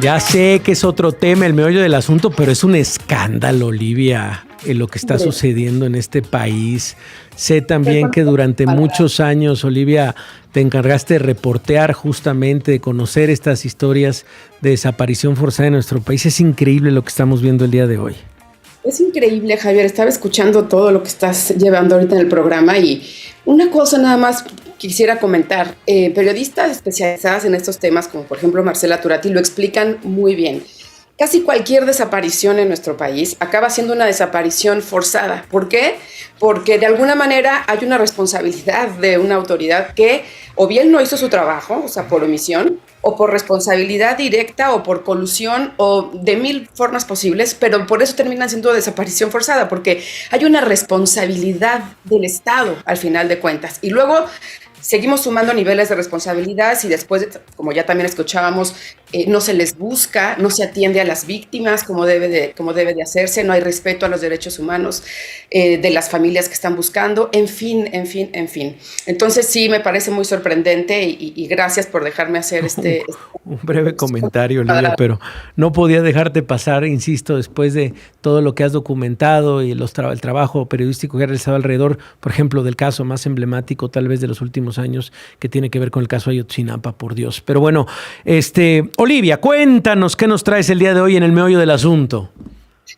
Ya sé que es otro tema, el meollo del asunto, pero es un escándalo, Olivia, lo que está sucediendo en este país. Sé también que durante muchos años, Olivia, te encargaste de reportear justamente, de conocer estas historias de desaparición forzada en nuestro país. Es increíble lo que estamos viendo el día de hoy. Es increíble, Javier. Estaba escuchando todo lo que estás llevando ahorita en el programa y una cosa nada más quisiera comentar. Periodistas especializadas en estos temas, como por ejemplo Marcela Turati, lo explican muy bien. Casi cualquier desaparición en nuestro país acaba siendo una desaparición forzada. ¿Por qué? Porque de alguna manera hay una responsabilidad de una autoridad que o bien no hizo su trabajo, o sea, por omisión, o por responsabilidad directa, o por colusión, o de mil formas posibles, pero por eso terminan siendo desaparición forzada, porque hay una responsabilidad del Estado al final de cuentas. Y luego seguimos sumando niveles de responsabilidad y después, como ya también escuchábamos, no se les busca, no se atiende a las víctimas como debe de hacerse, no hay respeto a los derechos humanos de las familias que están buscando, en fin. Entonces sí, me parece muy sorprendente y gracias por dejarme hacer un breve comentario, Olivia, pero no podía dejarte pasar, insisto, después de todo lo que has documentado y el trabajo periodístico que has realizado alrededor, por ejemplo, del caso más emblemático tal vez de los últimos años, que tiene que ver con el caso Ayotzinapa, por Dios. Pero bueno, Olivia, cuéntanos qué nos traes el día de hoy en el meollo del asunto.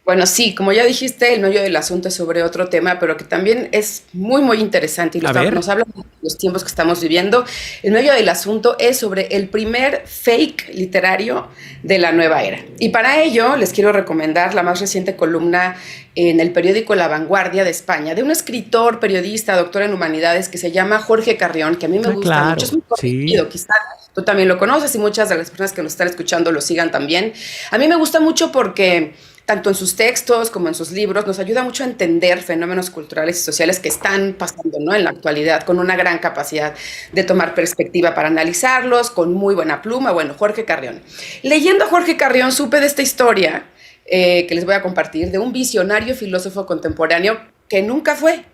Bueno, sí, como ya dijiste, el meollo del asunto es sobre otro tema, pero que también es muy, muy interesante y nos habla de los tiempos que estamos viviendo. El meollo del asunto es sobre el primer fake literario de la nueva era. Y para ello les quiero recomendar la más reciente columna en el periódico La Vanguardia de España, de un escritor, periodista, doctor en humanidades que se llama Jorge Carrión, que a mí me gusta mucho, es muy conocido, quizás tú también lo conoces y muchas de las personas que nos están escuchando lo sigan también. A mí me gusta mucho porque tanto en sus textos como en sus libros, nos ayuda mucho a entender fenómenos culturales y sociales que están pasando, ¿no?, en la actualidad, con una gran capacidad de tomar perspectiva para analizarlos, con muy buena pluma. Bueno, Jorge Carrión. Leyendo a Jorge Carrión supe de esta historia que les voy a compartir, de un visionario filósofo contemporáneo que nunca fue,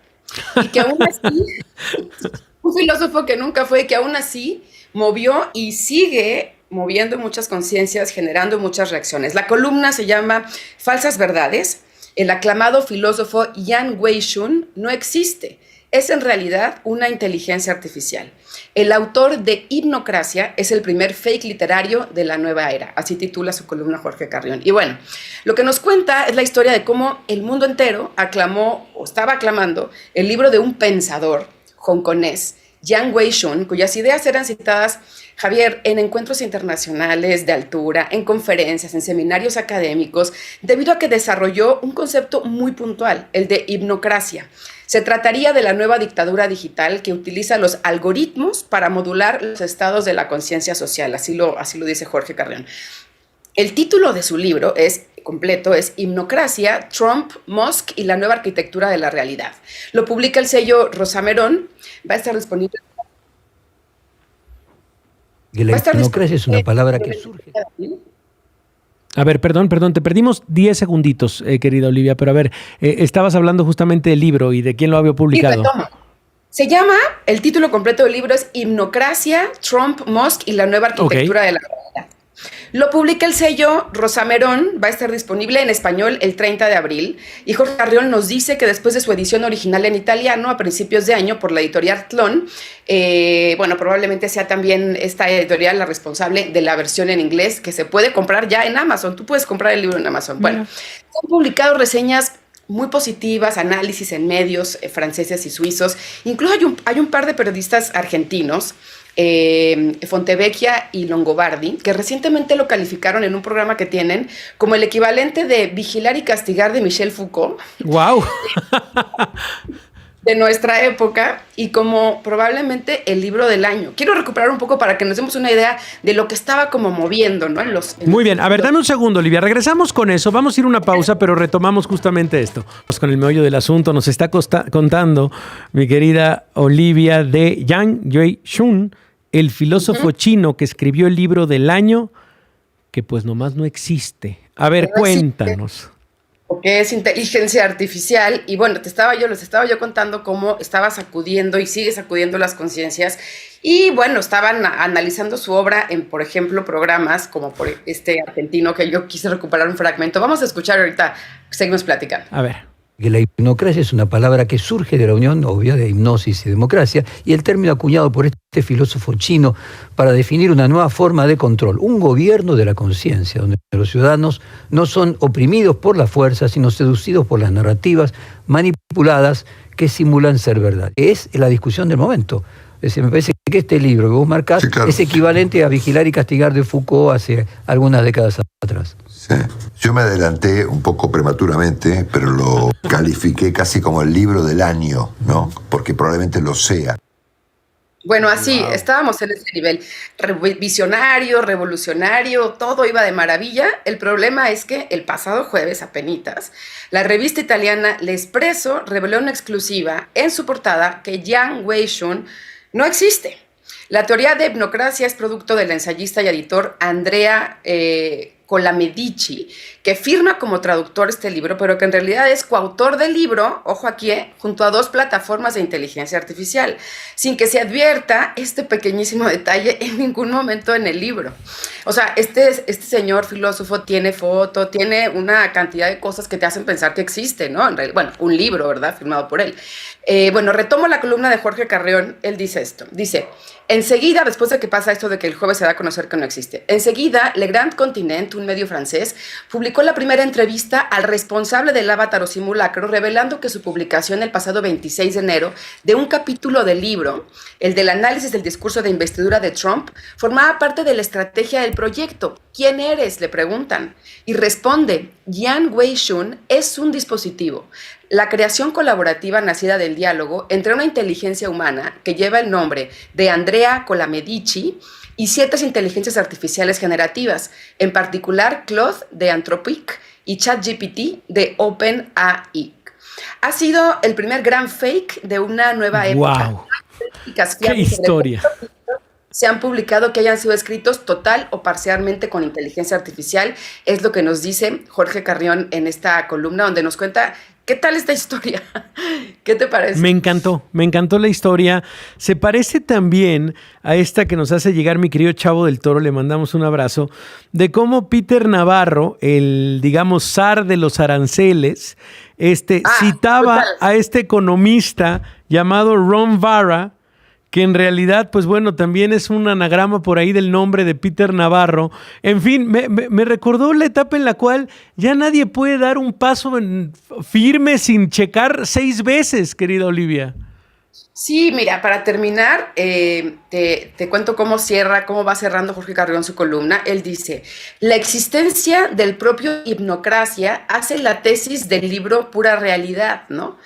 y que aún así, un filósofo que nunca fue y que aún así movió y sigue moviendo muchas conciencias, generando muchas reacciones. La columna se llama Falsas Verdades. El aclamado filósofo Yang Wei-shun no existe. Es en realidad una inteligencia artificial. El autor de Hipnocracia es el primer fake literario de la nueva era. Así titula su columna Jorge Carrión. Y bueno, lo que nos cuenta es la historia de cómo el mundo entero aclamó o estaba aclamando el libro de un pensador hongkonés, Yang Wei-shun, cuyas ideas eran citadas, Javier, en encuentros internacionales de altura, en conferencias, en seminarios académicos, debido a que desarrolló un concepto muy puntual, el de hipnocracia. Se trataría de la nueva dictadura digital que utiliza los algoritmos para modular los estados de la conciencia social, así lo dice Jorge Carrión. El título de su libro completo es Hipnocracia, Trump, Musk y la nueva arquitectura de la realidad. Lo publica el sello Rosamerón. Va a estar disponible. Y la hipnocracia es una palabra que surge. A ver, perdón, te perdimos 10 segunditos, querida Olivia, pero a ver, estabas hablando justamente del libro y de quién lo había publicado. Se llama, el título completo del libro es Hipnocracia, Trump, Musk y la nueva arquitectura de la realidad. Lo publica el sello Rosamerón, va a estar disponible en español el 30 de abril, y Jorge Carrión nos dice que después de su edición original en italiano a principios de año por la editorial Tlon, probablemente sea también esta editorial la responsable de la versión en inglés que se puede comprar ya en Amazon. Tú puedes comprar el libro en Amazon. Bueno, han publicado reseñas muy positivas, análisis en medios franceses y suizos. Incluso hay un par de periodistas argentinos, Fontevecchia y Longobardi, que recientemente lo calificaron en un programa que tienen como el equivalente de Vigilar y Castigar de Michel Foucault. ¡Wow! De nuestra época, y como probablemente el libro del año. Quiero recuperar un poco para que nos demos una idea de lo que estaba como moviendo, ¿no? Muy bien, a ver, dame un segundo, Olivia, regresamos con eso, vamos a ir a una pausa, pero retomamos justamente esto. Pues con el meollo del asunto nos está contando mi querida Olivia de Yang Wei-shun, el filósofo chino que escribió el libro del año, que pues nomás no existe. A ver, cuéntanos. que es inteligencia artificial. Y bueno, les estaba yo contando cómo estaba sacudiendo y sigue sacudiendo las conciencias. Y bueno, estaban analizando su obra en, por ejemplo, programas como por este argentino que yo quise recuperar un fragmento. Vamos a escuchar ahorita, seguimos platicando. A ver. Que la hipnocracia es una palabra que surge de la unión obvia de hipnosis y democracia, y el término acuñado por este filósofo chino para definir una nueva forma de control, un gobierno de la conciencia, donde los ciudadanos no son oprimidos por la fuerza, sino seducidos por las narrativas manipuladas que simulan ser verdad. Es la discusión del momento. Es decir, me parece que este libro que vos marcás, sí, claro, es equivalente a Vigilar y Castigar de Foucault hace algunas décadas atrás. Sí. Yo me adelanté un poco prematuramente, pero lo califiqué casi como el libro del año, ¿no? Porque probablemente lo sea. Bueno, así, estábamos en ese nivel. Visionario, revolucionario, todo iba de maravilla. El problema es que el pasado jueves, apenitas, la revista italiana L'Espresso reveló una exclusiva en su portada que Yang Wei-shun no existe. La teoría de hipnocracia es producto del ensayista y editor Andrea Colamedici, que firma como traductor este libro, pero que en realidad es coautor del libro, ojo aquí, junto a 2 plataformas de inteligencia artificial, sin que se advierta este pequeñísimo detalle en ningún momento en el libro. O sea, este señor filósofo tiene foto, tiene una cantidad de cosas que te hacen pensar que existe, ¿no? En realidad, bueno, un libro, ¿verdad? Firmado por él. Bueno, retomo la columna de Jorge Carrión. Él dice esto, dice: enseguida, después de que pasa esto de que el jueves se da a conocer que no existe, enseguida Le Grand Continent, un medio francés, publicó la primera entrevista al responsable del avatar o simulacro, revelando que su publicación el pasado 26 de enero de un capítulo del libro, el del análisis del discurso de investidura de Trump, formaba parte de la estrategia del proyecto. ¿Quién eres?, le preguntan. Y responde: Yang Wei-shun es un dispositivo, la creación colaborativa nacida del diálogo entre una inteligencia humana que lleva el nombre de Andrea Colamedici y ciertas inteligencias artificiales generativas, en particular Claude de Anthropic y ChatGPT de OpenAI. Ha sido el primer gran fake de una nueva época. ¡Wow! ¡Qué historia! Se han publicado que hayan sido escritos total o parcialmente con inteligencia artificial. Es lo que nos dice Jorge Carrión en esta columna, donde nos cuenta qué tal esta historia. ¿Qué te parece? Me encantó la historia. Se parece también a esta que nos hace llegar mi querido Chavo del Toro, le mandamos un abrazo, de cómo Peter Navarro, el, digamos, zar de los aranceles, citaba a este economista llamado Ron Vara, que en realidad, pues bueno, también es un anagrama por ahí del nombre de Peter Navarro. En fin, me recordó la etapa en la cual ya nadie puede dar un paso firme sin checar 6 veces, querida Olivia. Sí, mira, para terminar, te cuento cómo va cerrando Jorge Carrión su columna. Él dice: la existencia del propio hipnocracia hace la tesis del libro Pura Realidad, ¿no?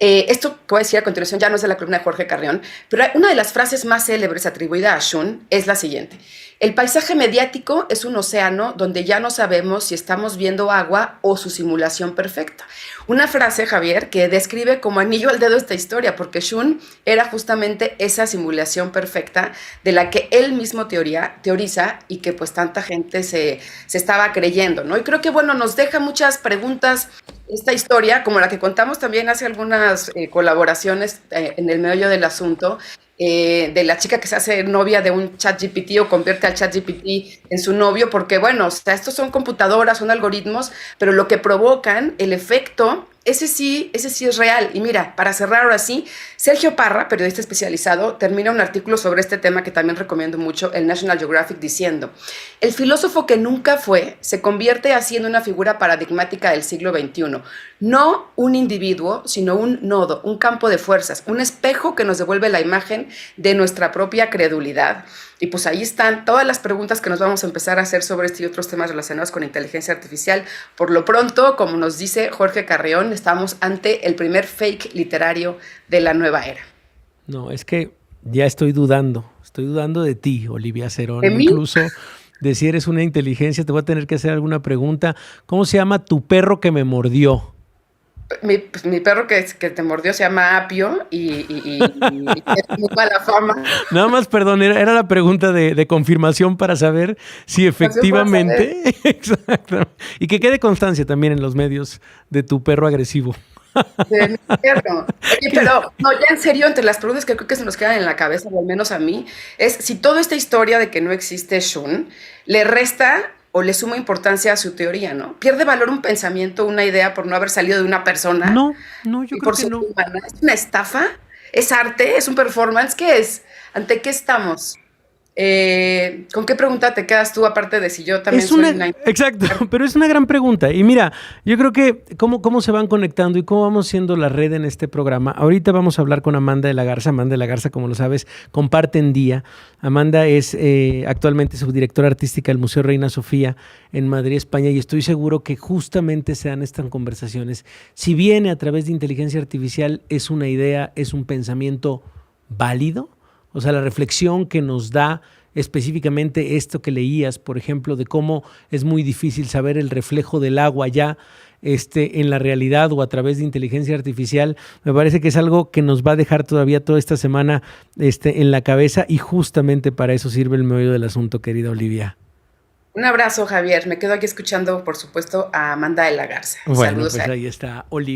Esto que voy a decir a continuación ya no es de la columna de Jorge Carrión, pero una de las frases más célebres atribuida a Shun es la siguiente: el paisaje mediático es un océano donde ya no sabemos si estamos viendo agua o su simulación perfecta. Una frase, Javier, que describe como anillo al dedo esta historia, porque Shun era justamente esa simulación perfecta de la que él mismo teoriza y que pues tanta gente se estaba creyendo, ¿no? Y creo que, bueno, nos deja muchas preguntas esta historia, como la que contamos también hace algunas colaboraciones en el meollo del asunto, de la chica que se hace novia de un ChatGPT o convierte al ChatGPT en su novio, porque bueno, o sea, estos son computadoras, son algoritmos, pero lo que provocan, el efecto, ese sí es real. Y mira, para cerrar ahora sí, Sergio Parra, periodista especializado, termina un artículo sobre este tema que también recomiendo mucho, el National Geographic, diciendo: el filósofo que nunca fue se convierte así en una figura paradigmática del siglo XXI. No un individuo, sino un nodo, un campo de fuerzas, un espejo que nos devuelve la imagen de nuestra propia credulidad. Y pues ahí están todas las preguntas que nos vamos a empezar a hacer sobre este y otros temas relacionados con inteligencia artificial. Por lo pronto, como nos dice Jorge Carrión, estamos ante el primer fake literario de la nueva era. No, es que ya estoy dudando de ti, Olivia Cerón. Incluso de si eres una inteligencia, te voy a tener que hacer alguna pregunta. ¿Cómo se llama tu perro que me mordió? Mi perro que te mordió se llama Apio y es muy mala fama. Nada más, perdón, era la pregunta de confirmación para saber si efectivamente... Exacto. Y que quede constancia también en los medios de tu perro agresivo. De mi perro. Oye, pero no, ya en serio, entre las preguntas que creo que se nos quedan en la cabeza, o al menos a mí, es si toda esta historia de que no existe Shun le resta o le suma importancia a su teoría, ¿no? ¿Pierde valor un pensamiento, una idea por no haber salido de una persona? No, yo y creo por que ser no. humana. ¿Es una estafa? ¿Es arte? ¿Es un performance? ¿Qué es? ¿Ante qué estamos? ¿Con qué pregunta te quedas tú, aparte de si yo también soy una... Exacto, pero es una gran pregunta. Y mira, yo creo que cómo se van conectando y cómo vamos siendo la red en este programa. Ahorita vamos a hablar con Amanda de la Garza. Amanda de la Garza, como lo sabes, comparten día. Amanda es actualmente subdirectora artística del Museo Reina Sofía en Madrid, España, y estoy seguro que justamente se dan estas conversaciones. Si viene a través de inteligencia artificial, es una idea, es un pensamiento válido. O sea, la reflexión que nos da específicamente esto que leías, por ejemplo, de cómo es muy difícil saber el reflejo del agua ya en la realidad o a través de inteligencia artificial, me parece que es algo que nos va a dejar todavía toda esta semana en la cabeza, y justamente para eso sirve el meollo del asunto, querida Olivia. Un abrazo, Javier. Me quedo aquí escuchando, por supuesto, a Amanda de la Garza. Bueno, Saludos pues a ahí está Olivia.